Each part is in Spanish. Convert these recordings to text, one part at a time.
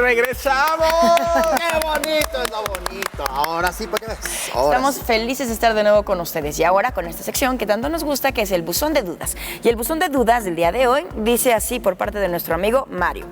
regresamos. ¡Qué bonito es lo bonito! Ahora sí, ¿para qué ves? Estamos felices de estar de nuevo con ustedes y ahora con esta sección que tanto nos gusta, que es el buzón de dudas. Y el buzón de dudas del día de hoy dice así por parte de nuestro amigo Mario.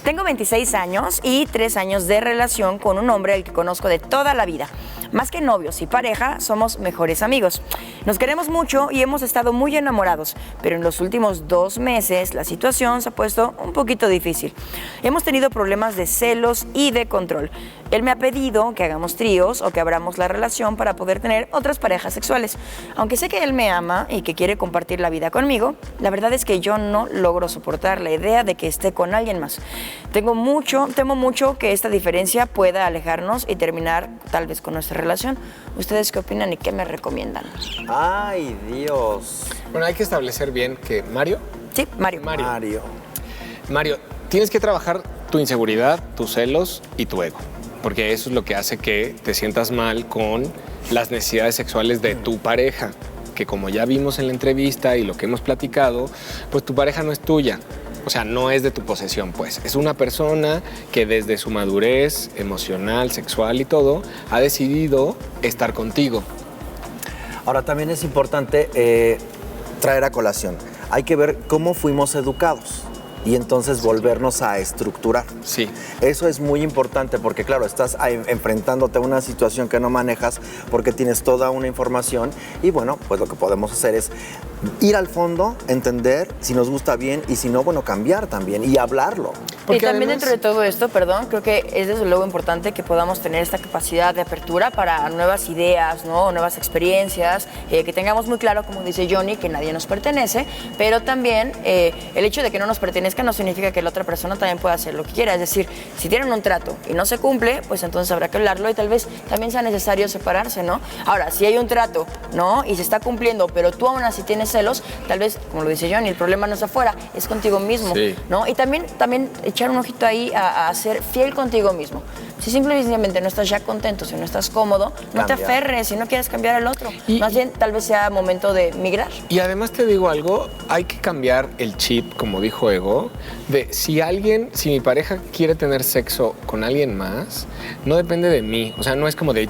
Tengo 26 años y 3 años de relación con un hombre al que conozco de toda la vida. Más que novios y pareja, somos mejores amigos. Nos queremos mucho y hemos estado muy enamorados, pero en los últimos 2 meses la situación se ha puesto un poquito difícil. Hemos tenido problemas de celos y de control. Él me ha pedido que hagamos tríos o que abramos la relación para poder tener otras parejas sexuales. Aunque sé que él me ama y que quiere compartir la vida conmigo, la verdad es que yo no logro soportar la idea de que esté con alguien más. Temo mucho que esta diferencia pueda alejarnos y terminar tal vez con nuestra relación. ¿Ustedes qué opinan y qué me recomiendan? ¡Ay, Dios! Bueno, hay que establecer bien que Mario, Sí, Mario. Mario, tienes que trabajar tu inseguridad, tus celos y tu ego, porque eso es lo que hace que te sientas mal con las necesidades sexuales de tu pareja, que como ya vimos en la entrevista y lo que hemos platicado, pues tu pareja no es tuya. O sea, no es de tu posesión, pues. Es una persona que desde su madurez emocional, sexual y todo, ha decidido estar contigo. Ahora, también es importante traer a colación. Hay que ver cómo fuimos educados y entonces volvernos a estructurar. Sí. Eso es muy importante porque, claro, estás enfrentándote a una situación que no manejas porque tienes toda una información y, bueno, pues lo que podemos hacer es ir al fondo, entender si nos gusta bien y si no, bueno, cambiar también y hablarlo. Y Porque también además, dentro de todo esto, creo que es desde luego importante que podamos tener esta capacidad de apertura para nuevas ideas, ¿no? Nuevas experiencias, que tengamos muy claro, como dice Johnny, que nadie nos pertenece, pero también el hecho de que no nos pertenezca no significa que la otra persona también pueda hacer lo que quiera. Es decir, si tienen un trato y no se cumple, pues entonces habrá que hablarlo y tal vez también sea necesario separarse, ¿no? Ahora, si hay un trato, ¿no? Y se está cumpliendo, pero tú aún así tienes celos, tal vez, como lo dice Johnny, el problema no es afuera, es contigo mismo, Sí. ¿no? Y también echar un ojito ahí a ser fiel contigo mismo. Si simplemente no estás ya contento, si no estás cómodo, no te Cambia. aferres, si no quieres cambiar al otro. Y- Más bien, tal vez sea momento de migrar. Y además te digo algo, hay que cambiar el chip, como dijo Ego, de si mi pareja quiere tener sexo con alguien más, no depende de mí. O sea, no es como de,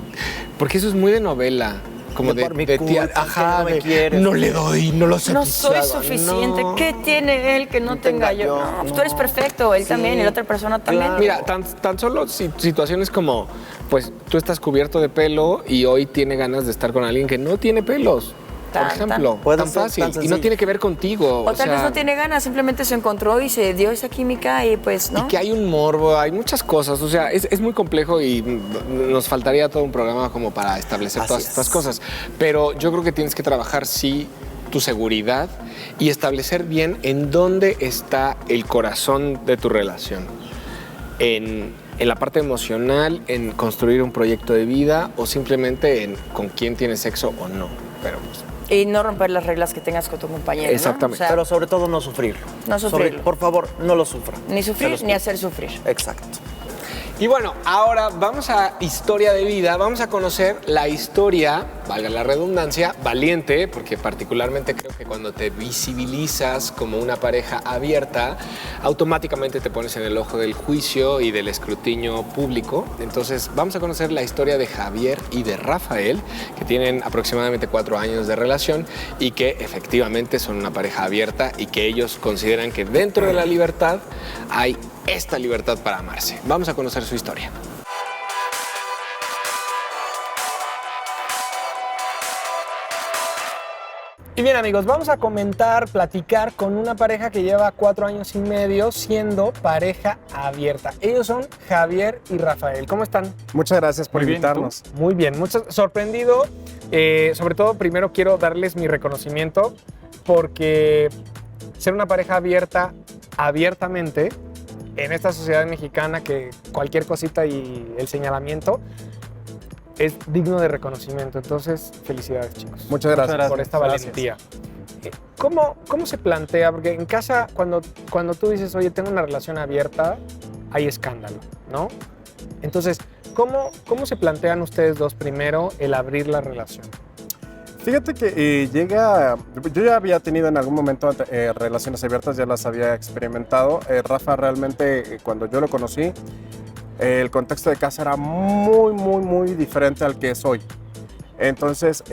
porque eso es muy de novela. Como De por mi tía, culpa, ajá, que no me de, quieres. no le doy, no lo No soy satisfago. suficiente. No. ¿Qué tiene él que no tenga yo? No, pues tú eres perfecto, él también y la otra persona también. Claro. Mira, tan solo situaciones como, pues tú estás cubierto de pelo y hoy tiene ganas de estar con alguien que no tiene pelos, por Tan, ejemplo. Puede Tan ser fácil. tan Y no sencillo. tiene que ver contigo. O tal vez no tiene ganas, simplemente se encontró y se dio esa química y pues, ¿no? Y que hay un morbo, hay muchas cosas. O sea, es muy complejo y nos faltaría todo un programa como para establecer Así todas es. estas cosas. Pero yo creo que tienes que trabajar, sí, tu seguridad y establecer bien en dónde está el corazón de tu relación. En la parte emocional, en construir un proyecto de vida o simplemente en con quién tienes sexo o no. Pero pues, Y no romper las reglas que tengas con tu compañero, ¿no? Exactamente. O sea, Pero sobre todo no sufrirlo. No sufrirlo. Por favor, no lo sufran. ni Se sufrir los ni pido. hacer sufrir. Exacto. y bueno, ahora vamos a historia de vida, vamos a conocer la historia, valga la redundancia, valiente, porque particularmente creo que cuando te visibilizas como una pareja abierta, automáticamente te pones en el ojo del juicio y del escrutinio público. Entonces vamos a conocer la historia de Javier y de Rafael, que tienen aproximadamente 4 años de relación y que efectivamente son una pareja abierta y que ellos consideran que dentro de la libertad hay esta libertad para amarse. Vamos a conocer su historia. Y bien, amigos, vamos a platicar con una pareja que lleva 4 años y medio siendo pareja abierta. Ellos son Javier y Rafael. ¿Cómo están? Muchas gracias por Muy bien, ¿y tú? invitarnos. Muy bien, sorprendido. Sobre todo, primero quiero darles mi reconocimiento porque ser una pareja abierta, abiertamente, en esta sociedad mexicana que cualquier cosita y el señalamiento es digno de reconocimiento. Entonces, felicidades, chicos. Muchas gracias. Por esta Gracias. valentía. ¿Cómo se plantea? Porque en casa, cuando tú dices, oye, tengo una relación abierta, hay escándalo, ¿no? Entonces, ¿cómo se plantean ustedes dos primero el abrir la relación? Fíjate que yo ya había tenido en algún momento relaciones abiertas, ya las había experimentado. Rafa realmente, cuando yo lo conocí, el contexto de casa era muy, muy, muy diferente al que es hoy. Entonces,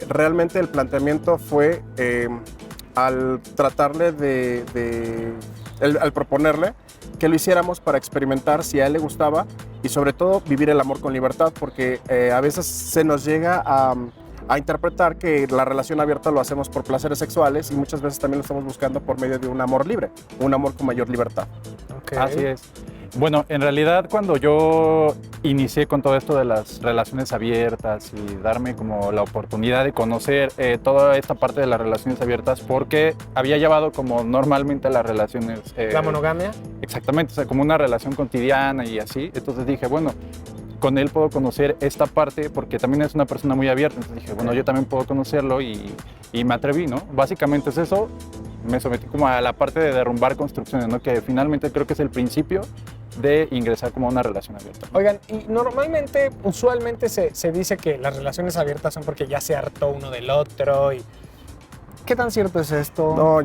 realmente el planteamiento fue al tratarle al proponerle que lo hiciéramos para experimentar si a él le gustaba y sobre todo vivir el amor con libertad, porque a veces se nos llega a interpretar que la relación abierta lo hacemos por placeres sexuales y muchas veces también lo estamos buscando por medio de un amor libre, un amor con mayor libertad. Okay. Así es. Bueno, en realidad cuando yo inicié con todo esto de las relaciones abiertas y darme como la oportunidad de conocer toda esta parte de las relaciones abiertas, porque había llevado como normalmente las relaciones... ¿La monogamia? Exactamente, o sea, como una relación cotidiana y así. Entonces dije, bueno, con él puedo conocer esta parte porque también es una persona muy abierta. Entonces dije, bueno, yo también puedo conocerlo y me atreví, ¿no? Básicamente es eso. Me sometí como a la parte de derrumbar construcciones, ¿no? Que finalmente creo que es el principio de ingresar como a una relación abierta. Oigan, y normalmente, usualmente se dice que las relaciones abiertas son porque ya se hartó uno del otro y... ¿Qué tan cierto es esto? No,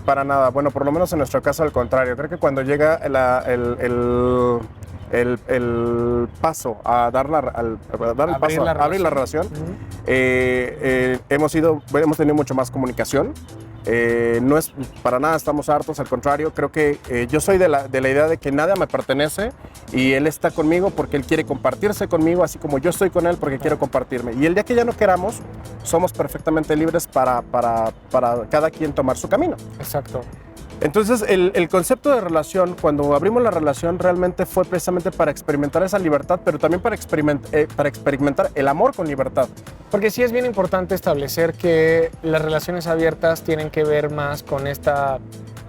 para nada. Bueno, por lo menos en nuestro caso al contrario. Creo que cuando llega el paso a abrir la relación, hemos tenido mucho más comunicación. No es para nada estamos hartos, al contrario, creo que yo soy de la idea de que nada me pertenece y él está conmigo porque él quiere compartirse conmigo, así como yo estoy con él porque quiero compartirme. Y el día que ya no queramos, somos perfectamente libres para cada quien tomar su camino. Exacto. Entonces, el concepto de relación, cuando abrimos la relación, realmente fue precisamente para experimentar esa libertad, pero también para experimentar el amor con libertad. Porque sí es bien importante establecer que las relaciones abiertas tienen que ver más con esta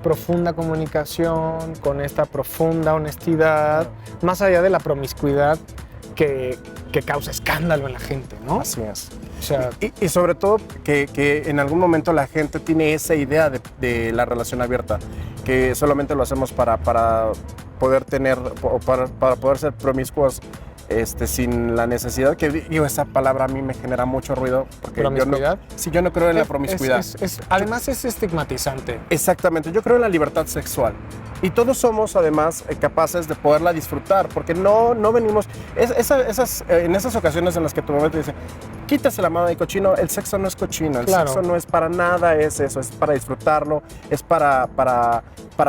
profunda comunicación, con esta profunda honestidad, más allá de la promiscuidad que causa escándalo en la gente, ¿no? Así es. O sea, y sobre todo que en algún momento la gente tiene esa idea de la relación abierta, que solamente lo hacemos para poder tener, para poder ser promiscuos sin la necesidad, que digo, esa palabra a mí me genera mucho ruido. Porque ¿promiscuidad? Yo no creo en la promiscuidad. Además es estigmatizante. Exactamente, yo creo en la libertad sexual. Y todos somos además capaces de poderla disfrutar, porque no venimos... en esas ocasiones en las que tu mamá te dice, quítase la mano de cochino, el sexo no es cochino, el sexo no es para nada, es eso, es para disfrutarlo, es para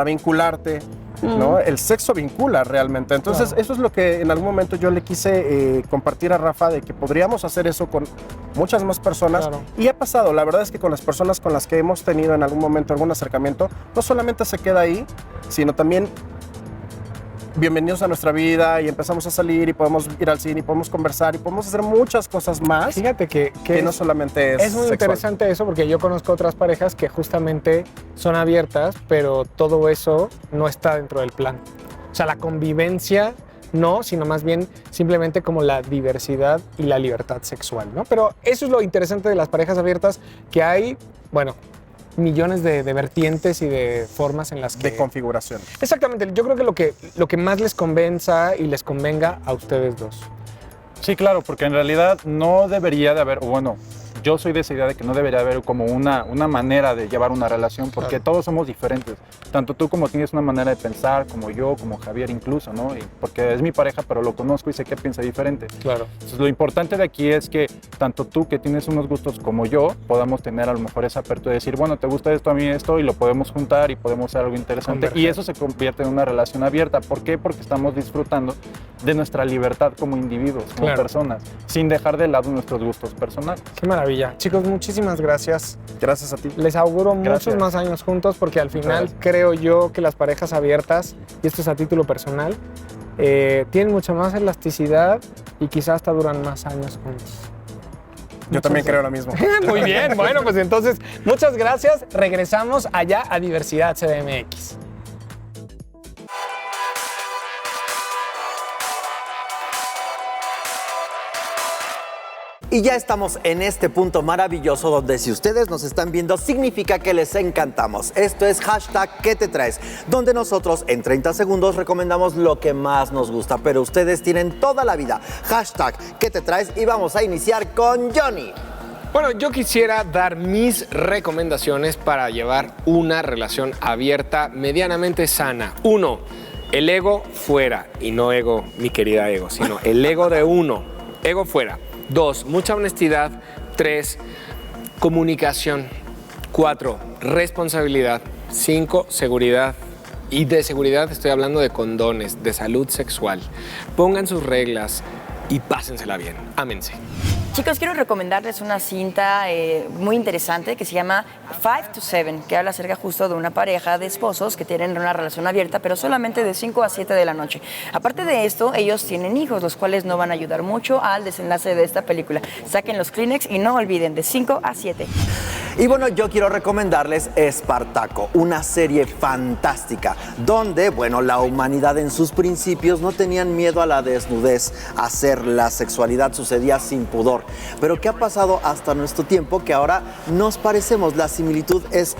vincularte. ¿No? El sexo vincula realmente. Entonces, eso es lo que en algún momento yo le quise compartir a Rafa, de que podríamos hacer eso con muchas más personas. Claro. Y ha pasado. La verdad es que con las personas con las que hemos tenido en algún momento algún acercamiento, no solamente se queda ahí, sino también bienvenidos a nuestra vida y empezamos a salir y podemos ir al cine y podemos conversar y podemos hacer muchas cosas más. Fíjate que no solamente es muy sexual. Interesante eso, porque yo conozco otras parejas que justamente son abiertas, pero todo eso no está dentro del plan. O sea, la convivencia no, sino más bien simplemente como la diversidad y la libertad sexual, ¿no? Pero eso es lo interesante de las parejas abiertas, que hay, bueno, millones de vertientes y de formas en las que... De configuración. Exactamente. Yo creo que lo que más les convenza y les convenga a ustedes dos. Sí, claro, porque en realidad no debería de haber, bueno, yo soy de esa idea de que no debería haber como una manera de llevar una relación, porque claro, todos somos diferentes. Tanto tú como tienes una manera de pensar, como yo, como Javier incluso, ¿no? Porque es mi pareja, pero lo conozco y sé que piensa diferente. Claro. Entonces, lo importante de aquí es que tanto tú, que tienes unos gustos, como yo, podamos tener a lo mejor esa apertura de decir, bueno, te gusta esto, a mí esto, y lo podemos juntar y podemos hacer algo interesante. Y eso se convierte en una relación abierta. ¿Por qué? Porque estamos disfrutando de nuestra libertad como individuos, como claro, personas, sin dejar de lado nuestros gustos personales. Qué maravilla. Chicos, muchísimas gracias. Gracias a ti. Les auguro muchos más años juntos, porque al final creo yo que las parejas abiertas, y esto es a título personal, tienen mucha más elasticidad y quizás hasta duran más años juntos. Yo también creo lo mismo. Muy bien, bueno, pues entonces, muchas gracias. Regresamos allá a Diversidad CDMX. Y ya estamos en este punto maravilloso donde si ustedes nos están viendo significa que les encantamos. Esto es hashtag ¿Qué te traes? Donde nosotros en 30 segundos recomendamos lo que más nos gusta, pero ustedes tienen toda la vida. Hashtag ¿Qué te traes? Y vamos a iniciar con Johnny. Bueno, yo quisiera dar mis recomendaciones para llevar una relación abierta medianamente sana. 1, el ego fuera. Y no ego, mi querida ego, sino el ego de uno. Ego fuera. 2, mucha honestidad. 3, comunicación. 4, responsabilidad. 5, seguridad. Y de seguridad estoy hablando de condones, de salud sexual. Pongan sus reglas y pásensela bien. Ámense. Chicos, quiero recomendarles una cinta muy interesante que se llama 5 to 7, que habla acerca justo de una pareja de esposos que tienen una relación abierta, pero solamente de 5 a 7 de la noche. Aparte de esto, ellos tienen hijos, los cuales no van a ayudar mucho al desenlace de esta película. Saquen los Kleenex y no olviden, de 5 a 7. Y bueno, yo quiero recomendarles Espartaco, una serie fantástica, donde, bueno, la humanidad en sus principios no tenían miedo a la desnudez, a hacer la sexualidad sucedía sin pudor. Pero ¿qué ha pasado hasta nuestro tiempo? Que ahora nos parecemos, la similitud es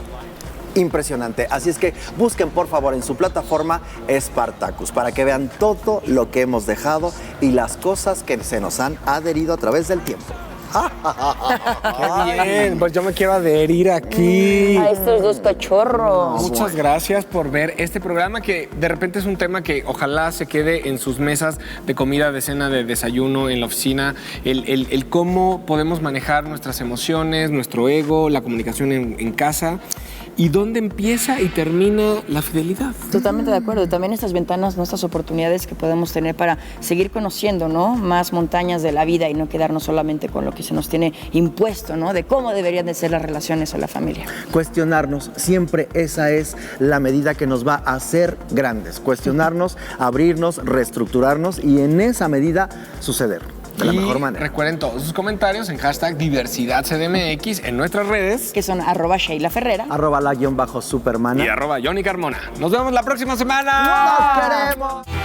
impresionante. Así es que busquen por favor en su plataforma Spartacus para que vean todo lo que hemos dejado y las cosas que se nos han adherido a través del tiempo. ¡Qué bien! Pues yo me quiero adherir aquí. A estos dos cachorros. Muchas gracias por ver este programa que de repente es un tema que ojalá se quede en sus mesas de comida, de cena, de desayuno, en la oficina. El cómo podemos manejar nuestras emociones, nuestro ego, la comunicación en casa. ¿Y dónde empieza y termina la fidelidad? Totalmente de acuerdo. También estas ventanas, nuestras oportunidades que podemos tener para seguir conociendo, ¿no? Más montañas de la vida y no quedarnos solamente con lo que se nos tiene impuesto, ¿no? De cómo deberían de ser las relaciones o la familia. Cuestionarnos, siempre esa es la medida que nos va a hacer grandes. Cuestionarnos, abrirnos, reestructurarnos y en esa medida suceder. De la mejor manera. Recuerden todos sus comentarios en #DiversidadCDMX en nuestras redes. Que son @Sheila Ferrera. @la_Supermana. Y @Johnny Carmona. Nos vemos la próxima semana. ¡Nos queremos!